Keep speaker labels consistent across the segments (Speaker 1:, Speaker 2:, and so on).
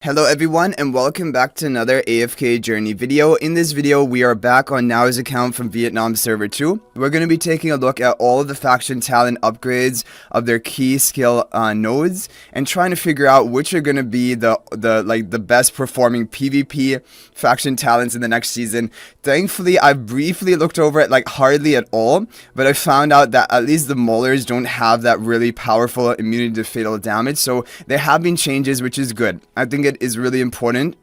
Speaker 1: Hello everyone and welcome back to another AFK journey video. In this video we are back on Now's account from Vietnam server 2. We're going to be taking a look at all of the faction talent upgrades of their key skill nodes and trying to figure out which are going to be the best performing PvP faction talents in the next season. Thankfully I briefly looked over it hardly at all, but I found out that at least the Maulers don't have that really powerful immunity to fatal damage, so there have been changes, which is good. I think it is really important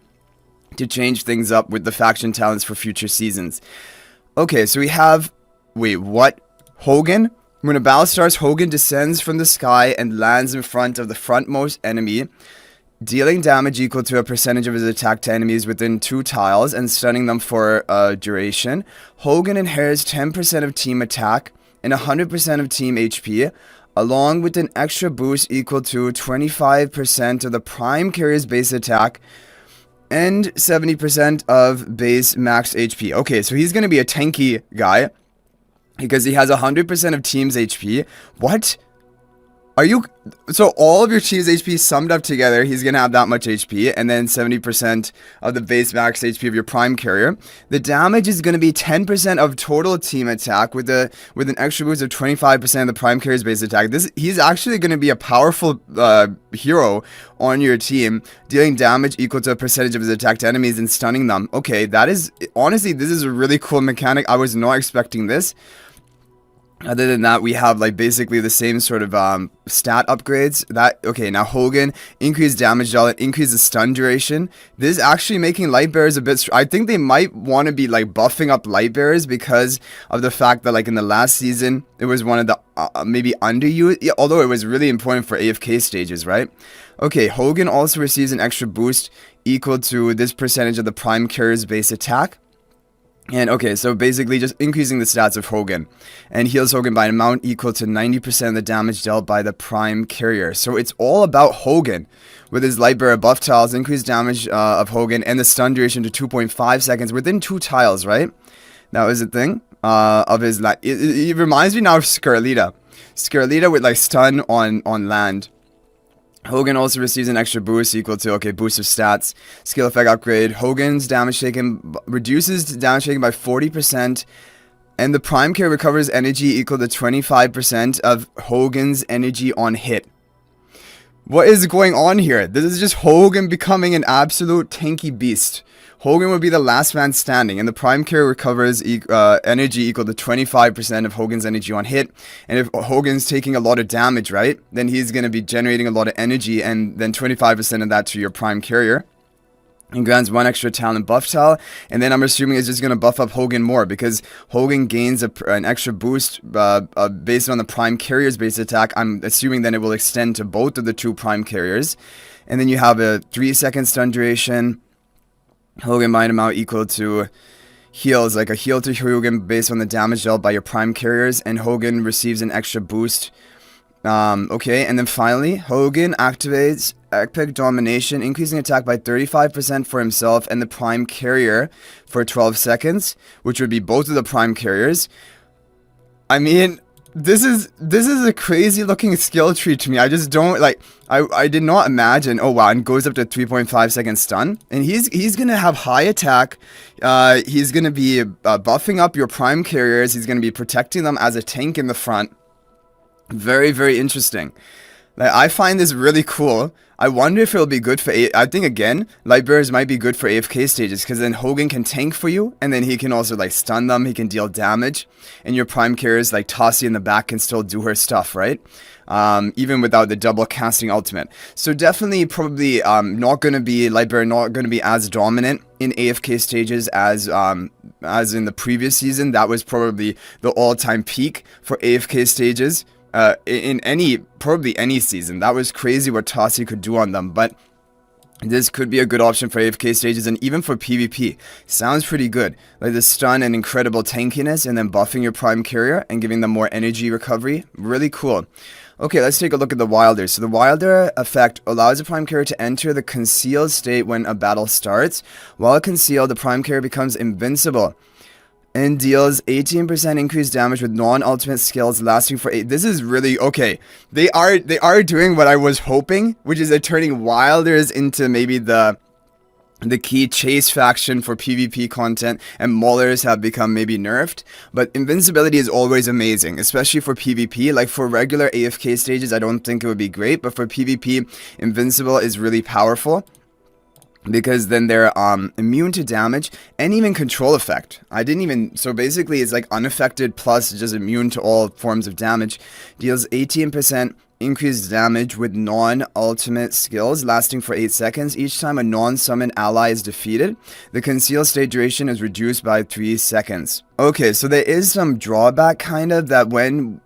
Speaker 1: to change things up with the faction talents for future seasons. Okay, so we have, wait, what? HOGAN? When a battle starts, HOGAN descends from the sky and lands in front of the frontmost enemy, dealing damage equal to a percentage of his attack to enemies within 2 tiles and stunning them for a duration. HOGAN inherits 10% of team attack and 100% of team HP, along with an extra boost equal to 25% of the prime carrier's base attack and 70% of base max HP. Okay, so he's going to be a tanky guy because he has 100% of team's HP. What? Are you... So all of your team's HP summed up together, he's going to have that much HP, and then 70% of the base max HP of your prime carrier. The damage is going to be 10% of total team attack with an extra boost of 25% of the prime carrier's base attack. He's actually going to be a powerful hero on your team, dealing damage equal to a percentage of his attack to enemies and stunning them. Okay, that is... Honestly, this is a really cool mechanic. I was not expecting this. Other than that, we have basically the same sort of stat upgrades. Okay, now HOGAN, increased damage dealt, increase the stun duration. This is actually making Lightbearers a bit... I think they might want to be buffing up Lightbearers because of the fact that in the last season, it was one of the maybe underused, although it was really important for AFK stages, right? Okay, HOGAN also receives an extra boost equal to this percentage of the prime carrier's base attack. And okay, so basically just increasing the stats of HOGAN, and heals HOGAN by an amount equal to 90% of the damage dealt by the prime carrier. So it's all about HOGAN with his Lightbearer buff tiles, increased damage of HOGAN, and the stun duration to 2.5 seconds within 2 tiles, right? That was the thing of his... It reminds me now of Scarlita. Scarlita with stun on land. HOGAN also receives an extra boost equal to, okay, boost of stats, skill effect upgrade. HOGAN's damage taken reduces damage taken by 40%, and the prime carrier recovers energy equal to 25% of HOGAN's energy on hit. What is going on here? This is just HOGAN becoming an absolute tanky beast. HOGAN would be the last man standing, and the prime carrier recovers energy equal to 25% of HOGAN's energy on hit. And if HOGAN's taking a lot of damage, right, then he's going to be generating a lot of energy, and then 25% of that to your prime carrier. And grants 1 extra talent buff tile, and then I'm assuming it's just going to buff up HOGAN more, because HOGAN gains an extra boost based on the prime carrier's base attack. I'm assuming then it will extend to both of the 2 prime carriers. And then you have a 3-second stun duration. HOGAN by an amount equal to heals, a heal to HOGAN based on the damage dealt by your prime carriers, and HOGAN receives an extra boost. Okay, and then finally, HOGAN activates Epic Domination, increasing attack by 35% for himself and the prime carrier for 12 seconds, which would be both of the prime carriers. I mean... This is a crazy looking skill tree to me. I just don't I did not imagine. Oh wow, and goes up to 3.5 second stun. And he's gonna have high attack. He's gonna be buffing up your prime carriers. He's gonna be protecting them as a tank in the front. Very, very interesting. I find this really cool. I wonder if it'll be good for... I think, again, Lightbearers might be good for AFK stages, because then HOGAN can tank for you, and then he can also, stun them, he can deal damage, and your prime carriers, Tossie in the back, can still do her stuff, right? Even without the double casting ultimate. So definitely, probably, not going to be... Lightbearer not going to be as dominant in AFK stages as in the previous season. That was probably the all-time peak for AFK stages. In probably any season. That was crazy what Tossie could do on them, but this could be a good option for AFK stages and even for PvP. Sounds pretty good. The stun and incredible tankiness, and then buffing your prime carrier and giving them more energy recovery. Really cool. Okay, let's take a look at the Wilder. So the Wilder effect allows the prime carrier to enter the concealed state when a battle starts. While concealed, the prime carrier becomes invincible. and deals 18% increased damage with non-ultimate skills lasting for 8. This is really okay. They are doing what I was hoping, which is they're turning Wilders into maybe the key chase faction for PvP content, and Maulers have become maybe nerfed. But invincibility is always amazing, especially for PvP. Like for regular AFK stages, I don't think it would be great, but for PvP, invincible is really powerful, because then they're immune to damage and even control effect. So basically it's like unaffected plus just immune to all forms of damage. Deals 18% increased damage with non-ultimate skills lasting for 8 seconds. Each time a non-summoned ally is defeated, the concealed state duration is reduced by 3 seconds. Okay, so there is some drawback kind of that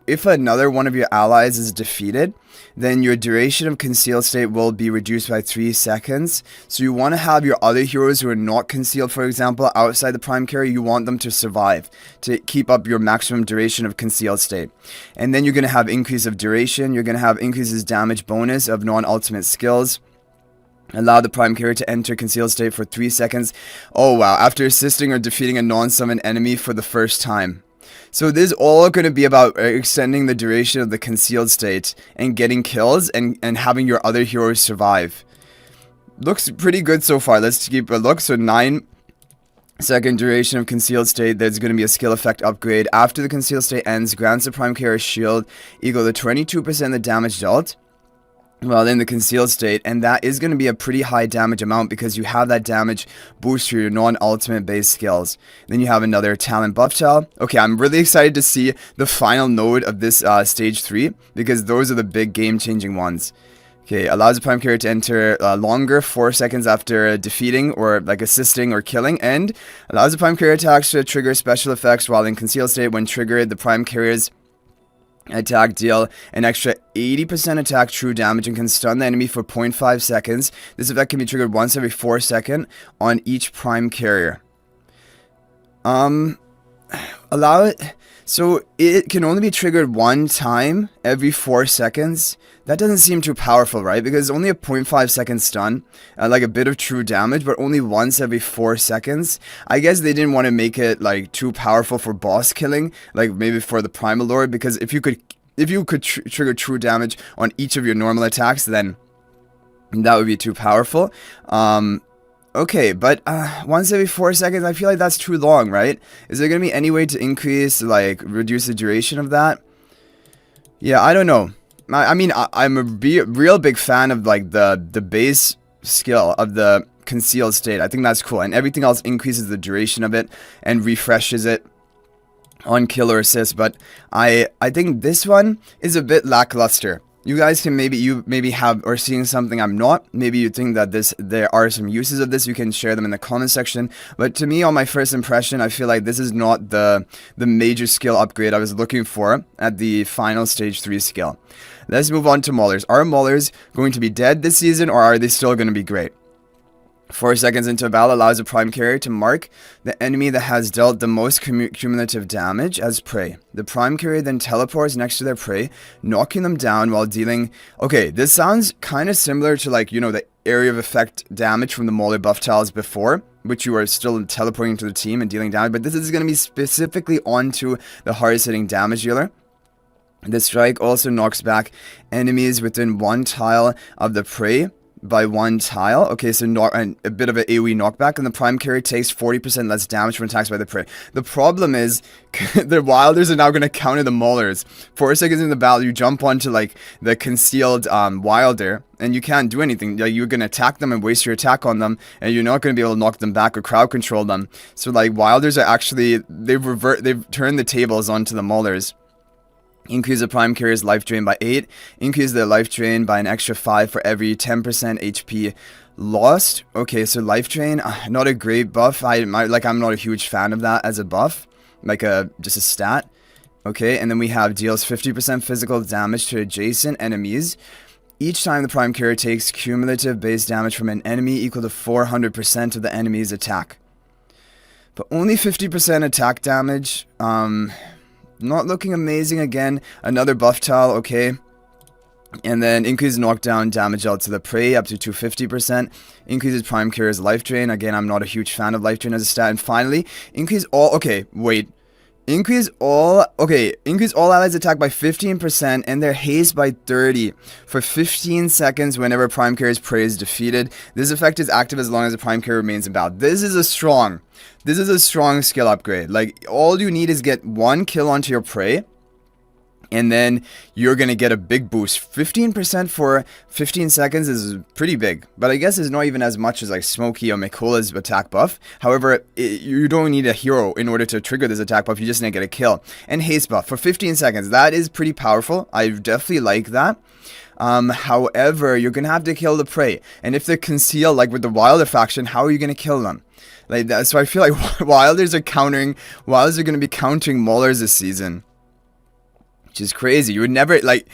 Speaker 1: if another one of your allies is defeated, then your duration of concealed state will be reduced by 3 seconds. So you want to have your other heroes who are not concealed, for example, outside the prime carry, you want them to survive to keep up your maximum duration of concealed state. And then you're going to have increase of duration, you're going to have increases damage bonus of non-ultimate skills. Allow the prime carrier to enter concealed state for 3 seconds. Oh wow, after assisting or defeating a non-summoned enemy for the first time. So this is all going to be about extending the duration of the concealed state and getting kills and having your other heroes survive. Looks pretty good so far. Let's keep a look. So 9-second duration of concealed state. There's going to be a skill effect upgrade. After the concealed state ends, grants the prime carrier shield equal to 22% of the damage dealt while in the concealed state, and that is going to be a pretty high damage amount because you have that damage boost for your non-ultimate based skills. Then you have another talent buff tile. Okay, I'm really excited to see the final node of this stage 3 because those are the big game-changing ones. Okay, allows the prime carrier to enter longer 4 seconds after defeating or like assisting or killing, and allows the prime carrier attacks to trigger special effects while in concealed state. When triggered, the prime carrier's attack deal an extra 80% attack true damage and can stun the enemy for 0.5 seconds. This effect can be triggered once every 4 seconds on each prime carrier. Allow it. So it can only be triggered one time every 4 seconds. That doesn't seem too powerful, right? Because it's only a 0.5 second stun, like a bit of true damage, but only once every 4 seconds. I guess they didn't want to make it like too powerful for boss killing, like maybe for the Primal Lord, because if you could trigger true damage on each of your normal attacks, then that would be too powerful. Okay, but once every 4 seconds, I feel like that's too long, right? Is there going to be any way to increase, like, reduce the duration of that? Yeah, I don't know. I mean, I'm a real big fan of, like, the base skill of the concealed state. I think that's cool. And everything else increases the duration of it and refreshes it on kill or assist. But I think this one is a bit lackluster. You guys can maybe have or seeing something I'm not. Maybe you think that there are some uses of this. You can share them in the comment section. But to me, on my first impression, I feel like this is not the major skill upgrade I was looking for at the final stage 3 skill. Let's move on to Maulers. Are Maulers going to be dead this season, or are they still going to be great? 4 seconds into a battle allows a prime carrier to mark the enemy that has dealt the most cumulative damage as prey. The prime carrier then teleports next to their prey, knocking them down while dealing... Okay, this sounds kind of similar to, like, you know, the area of effect damage from the Mauler buff tiles before, which you are still teleporting to the team and dealing damage, but this is going to be specifically onto the hardest hitting damage dealer. The strike also knocks back enemies within 1 tile of the prey by 1 tile. Okay, so a bit of an AoE knockback, and the prime carrier takes 40% less damage when attacked by the prey. The problem is the Wilders are now going to counter the Maulers. 4 seconds in the battle, you jump onto like the concealed Wilder, and you can't do anything. Like, you're going to attack them and waste your attack on them, and you're not going to be able to knock them back or crowd control them. So like Wilders are actually they've turned the tables onto the Maulers. Increase the prime carrier's life drain by 8. Increase their life drain by an extra 5 for every 10% HP lost. Okay, so life drain, not a great buff. I'm not a huge fan of that as a buff, like just a stat. Okay, and then we have deals 50% physical damage to adjacent enemies. Each time the prime carrier takes cumulative base damage from an enemy equal to 400% of the enemy's attack. But only 50% attack damage. Not looking amazing again. Another buff tile, okay. And then increase knockdown damage out to the prey up to 250%. Increases prime carrier's life drain. Again, I'm not a huge fan of life drain as a stat. And finally, increase all... Okay, wait. Increase all allies attack by 15% and their haste by 30 for 15 seconds whenever prime carrier's prey is defeated. This effect is active as long as the prime carrier remains in battle. This is a strong skill upgrade. Like, all you need is get one kill onto your prey, and then you're going to get a big boost. 15% for 15 seconds is pretty big. But I guess it's not even as much as like Smokey or Mikola's attack buff. However, you don't need a hero in order to trigger this attack buff. You just need to get a kill. And haste buff for 15 seconds. That is pretty powerful. I definitely like that. However, you're going to have to kill the prey. And if they're concealed, like with the Wilder faction, how are you going to kill them? Like that. So I feel like Wilders are going to be countering Maulers this season. Which is crazy. You would never, like,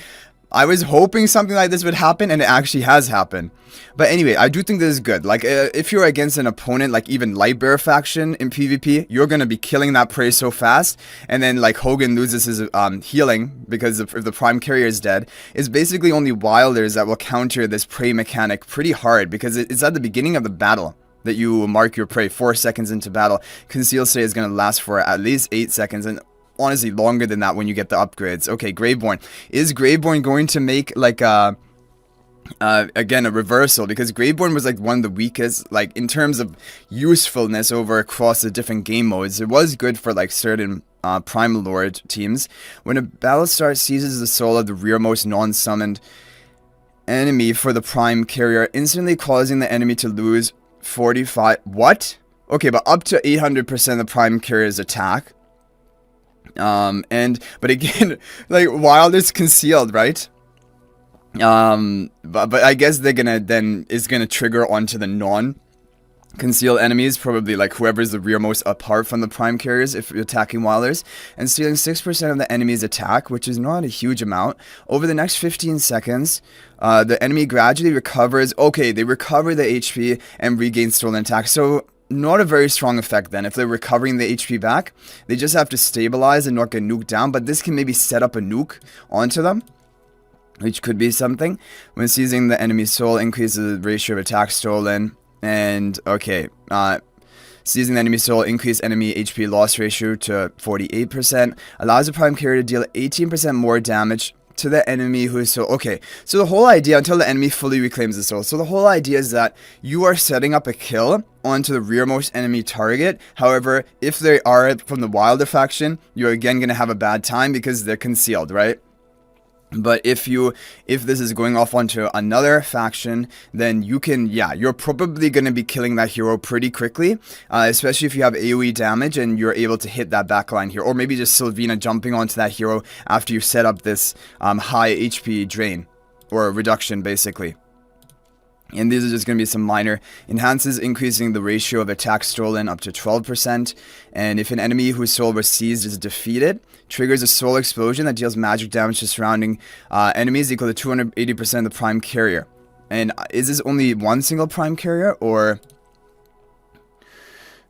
Speaker 1: I was hoping something like this would happen, and it actually has happened. But anyway, I do think this is good. Like, if you're against an opponent, like even Lightbearer faction in PvP, you're going to be killing that prey so fast, and then, like, Hogan loses his healing, because if the prime carrier is dead, it's basically only Wilders that will counter this prey mechanic pretty hard, because it's at the beginning of the battle that you mark your prey 4 seconds into battle. Conceal Stay is going to last for at least 8 seconds, and honestly longer than that when you get the upgrades. Okay, Graveborn. Is Graveborn going to make like again a reversal? Because Graveborn was like one of the weakest, like in terms of usefulness over across the different game modes. It was good for like certain Prime Lord teams. When a battle starts, seizes the soul of the rearmost non-summoned enemy for the prime carrier, instantly causing the enemy to lose 45... What? Okay, but up to 800% of the prime carrier's attack. But again, like, Wilder's concealed, right? But I guess they're gonna is gonna trigger onto the non-concealed enemies, probably like whoever's the rearmost apart from the prime carriers if you're attacking Wilders, and stealing 6% of the enemy's attack, which is not a huge amount. Over the next 15 seconds, the enemy gradually recovers. Okay, they recover the HP and regain stolen attack. So not a very strong effect then. If they're recovering the HP back, they just have to stabilize and not get nuked down. But this can maybe set up a nuke onto them, which could be something. When seizing the enemy's soul, increases the ratio of attack stolen. And, okay, seizing the enemy's soul, increase enemy HP loss ratio to 48%. Allows the prime carrier to deal 18% more damage to the enemy who is so... Okay, so the whole idea, until the enemy fully reclaims the soul, so the whole idea is that you are setting up a kill onto the rearmost enemy target. However, if they are from the Wilder faction, you're again going to have a bad time because they're concealed, right? But if this is going off onto another faction, then you can, yeah, you're probably going to be killing that hero pretty quickly, especially if you have AoE damage and you're able to hit that backline here, or maybe just Sylvina jumping onto that hero after you set up this high HP drain, or reduction basically. And these are just going to be some minor enhances, increasing the ratio of attack stolen up to 12%. And if an enemy whose soul was seized is defeated, triggers a soul explosion that deals magic damage to surrounding enemies equal to 280% of the prime carrier. And is this only one single prime carrier, or...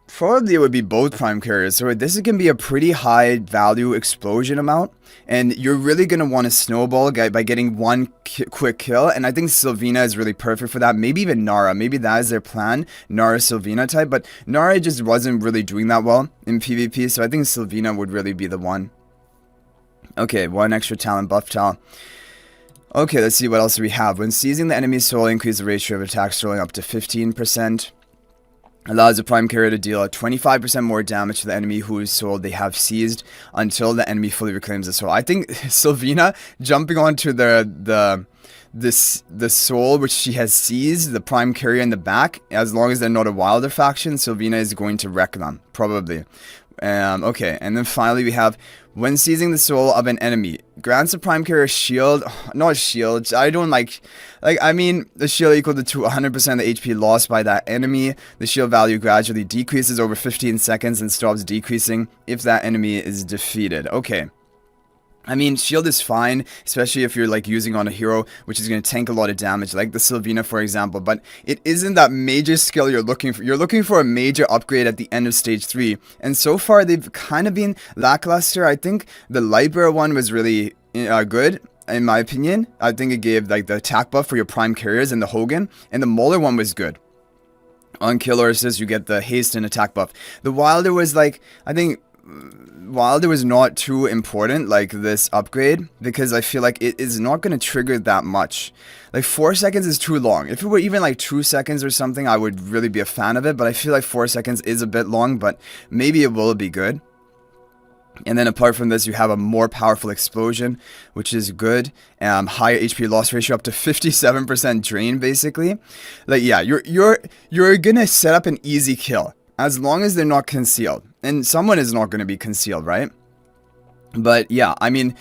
Speaker 1: Probably it would be both prime carriers, so this is going to be a pretty high value explosion amount, and you're really going to want to snowball by getting one quick kill, and I think Sylvina is really perfect for that. Maybe even Nara, maybe that is their plan, Nara Sylvina type, but Nara just wasn't really doing that well in PvP, so I think Sylvina would really be the one. Okay, one extra talent, buff talent. Okay, let's see what else we have. When seizing the enemy's soul, increase the ratio of attack stolen up to 15%. Allows the prime carrier to deal 25% more damage to the enemy whose soul they have seized until the enemy fully reclaims the soul. I think Sylvina jumping onto the soul which she has seized, the prime carrier in the back, as long as they're not a Wilder faction, Sylvina is going to wreck them, probably. Okay, and then finally we have, when seizing the soul of an enemy, grants the prime carrier shield, not shield, I don't I mean, the shield equal to 100% of the HP lost by that enemy. The shield value gradually decreases over 15 seconds and stops decreasing if that enemy is defeated. Okay. I mean, shield is fine, especially if you're like using on a hero which is going to tank a lot of damage, like the Sylvina for example, but it isn't that major skill you're looking for. You're looking for a major upgrade at the end of stage 3, and so far they've kind of been lackluster. I think the Lightbearer one was really good, in my opinion. I think it gave like the attack buff for your prime carriers and the HOGAN, and the Mauler one was good. On kill or assist, you get the haste and attack buff. The Wilder was like, I think Wilder was not too important, like this upgrade, because I feel like it is not going to trigger that much. Like 4 seconds is too long. If it were even like 2 seconds or something, I would really be a fan of it, but I feel like 4 seconds is a bit long, but maybe it will be good. And then apart from this, you have a more powerful explosion, which is good. Higher HP loss ratio, up to 57% drain, basically. Like, yeah, you're gonna set up an easy kill as long as they're not concealed, and someone is not gonna be concealed, right? But yeah, I mean,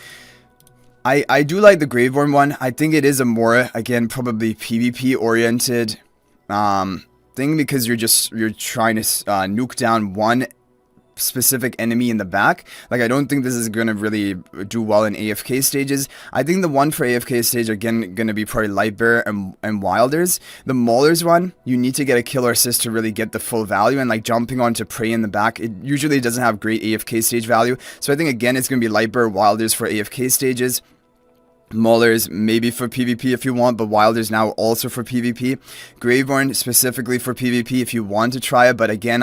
Speaker 1: I do like the Graveborn one. I think it is a more, again, probably PvP oriented thing, because you're trying to nuke down one specific enemy in the back. Like, I don't think this is going to really do well in AFK stages. I think the one for AFK stage, again, going to be probably Lightbearer and Wilders. The Maulers one, you need to get a kill or assist to really get the full value, and like jumping onto prey in the back, it usually doesn't have great AFK stage value. So I think, again, it's going to be Lightbearer, Wilders for AFK stages. Maulers maybe for PvP if you want, but Wilders now also for PvP. Graveborn specifically for PvP if you want to try it, but again,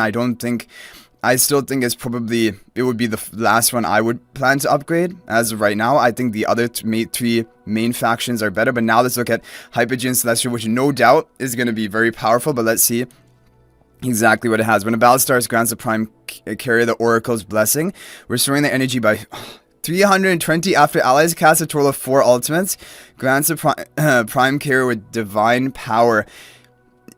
Speaker 1: I still think it would be the last one I would plan to upgrade as of right now. I think the other three main factions are better, but now let's look at Hypogean Celestial, which no doubt is going to be very powerful, but let's see exactly what it has. When a battle starts, grants a prime carrier the Oracle's Blessing, restoring their energy by 320 after allies cast a total of 4 ultimates, grants a prime carrier with divine power,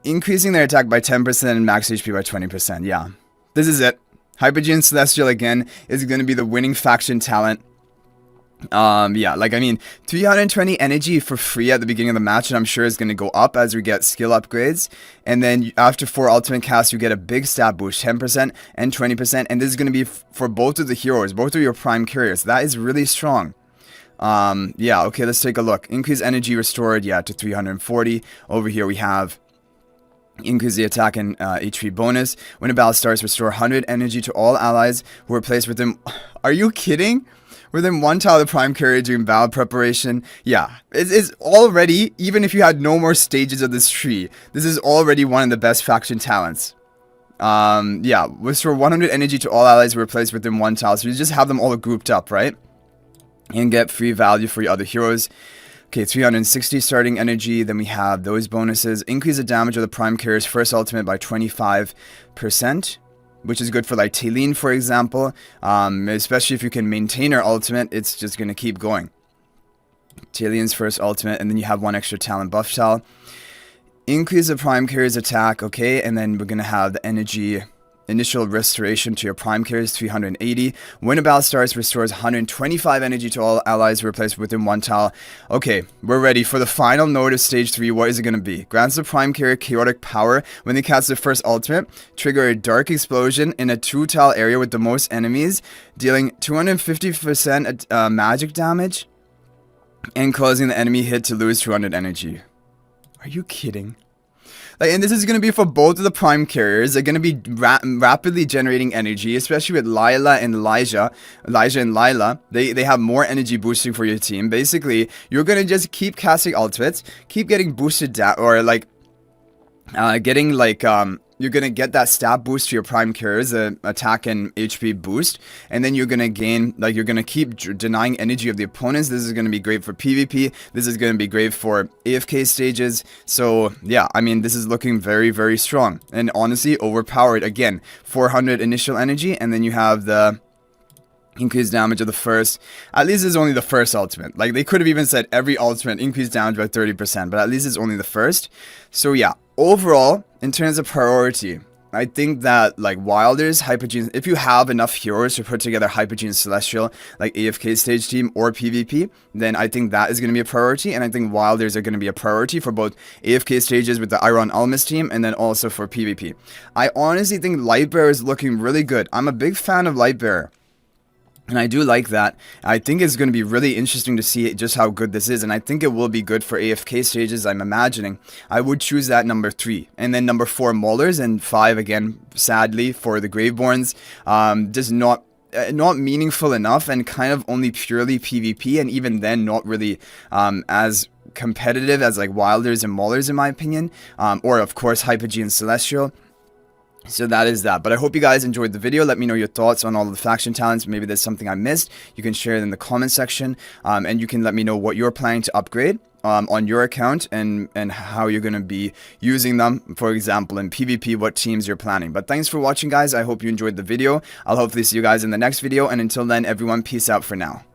Speaker 1: increasing their attack by 10% and max HP by 20%. Yeah. This is it. Hypogean Celestial, again, is going to be the winning faction talent. Yeah, like, I mean, 320 energy for free at the beginning of the match, and I'm sure is going to go up as we get skill upgrades. And then after 4 ultimate casts, you get a big stat boost, 10% and 20%. And this is going to be for both of the heroes, both of your prime carriers. That is really strong. Yeah, okay, let's take a look. Increase energy restored, yeah, to 340. Over here we have increase the attack and HP bonus. When a battle starts, restore 100 energy to all allies who are placed within... Are you kidding? Within 1 tile of prime carrier during battle preparation. Yeah, it's already, even if you had no more stages of this tree, this is already one of the best faction talents. Yeah, restore 100 energy to all allies who are placed within 1 tile. So you just have them all grouped up, right? And get free value for your other heroes. Okay, 360 starting energy, then we have those bonuses. Increase the damage of the prime carrier's first ultimate by 25%, which is good for like Talene, for example. Especially if you can maintain her ultimate, it's just going to keep going. Talene's first ultimate, and then you have 1 extra talent buff tile. Increase the prime carrier's attack, okay, and then we're going to have the energy... Initial restoration to your prime carriers, 380. When a battle starts, restores 125 energy to all allies who are placed within 1 tile. Okay, we're ready for the final node of stage 3. What is it going to be? Grants the prime carrier chaotic power. When they cast their first ultimate, trigger a dark explosion in a 2 tile area with the most enemies, dealing 250% magic damage, and causing the enemy hit to lose 200 energy. Are you kidding? Like, and this is going to be for both of the prime carriers. They're going to be rapidly generating energy, especially with Elijah and Lila. They have more energy boosting for your team. Basically, you're going to just keep casting ultimates, keep getting boosted down, or like getting like you're going to get that stat boost to your prime carriers, the attack and HP boost, and then you're going to gain, like, you're going to keep denying energy of the opponents. This is going to be great for PvP. This is going to be great for AFK stages. So, yeah, I mean, this is looking very, very strong. And honestly, overpowered. Again, 400 initial energy, and then you have the increased damage of the first. At least it's only the first ultimate. Like, they could have even said every ultimate increased damage by 30%, but at least it's only the first. So, yeah, overall, in terms of priority, I think that, like, Wilders, Hypogean, if you have enough heroes to put together Hypogean Celestial, like AFK stage team or PvP, then I think that is going to be a priority, and I think Wilders are going to be a priority for both AFK stages with the Iron Almas team, and then also for PvP. I honestly think Lightbearer is looking really good. I'm a big fan of Lightbearer. And I do like that. I think it's going to be really interesting to see just how good this is. And I think it will be good for AFK stages, I'm imagining. I would choose that number 3. And then number 4, Maulers. And 5, again, sadly, for the Graveborns. Does not... not meaningful enough, and kind of only purely PvP, and even then not really as competitive as like Wilders and Maulers in my opinion, or of course Hypogean Celestial. So that is that. But I hope you guys enjoyed the video. Let me know your thoughts on all of the faction talents. Maybe there's something I missed. You can share it in the comment section, and you can let me know what you're planning to upgrade on your account, and how you're going to be using them, for example in PvP, what teams you're planning. But thanks for watching, guys. I hope you enjoyed the video. I'll hopefully see you guys in the next video, and until then, everyone, peace out for now.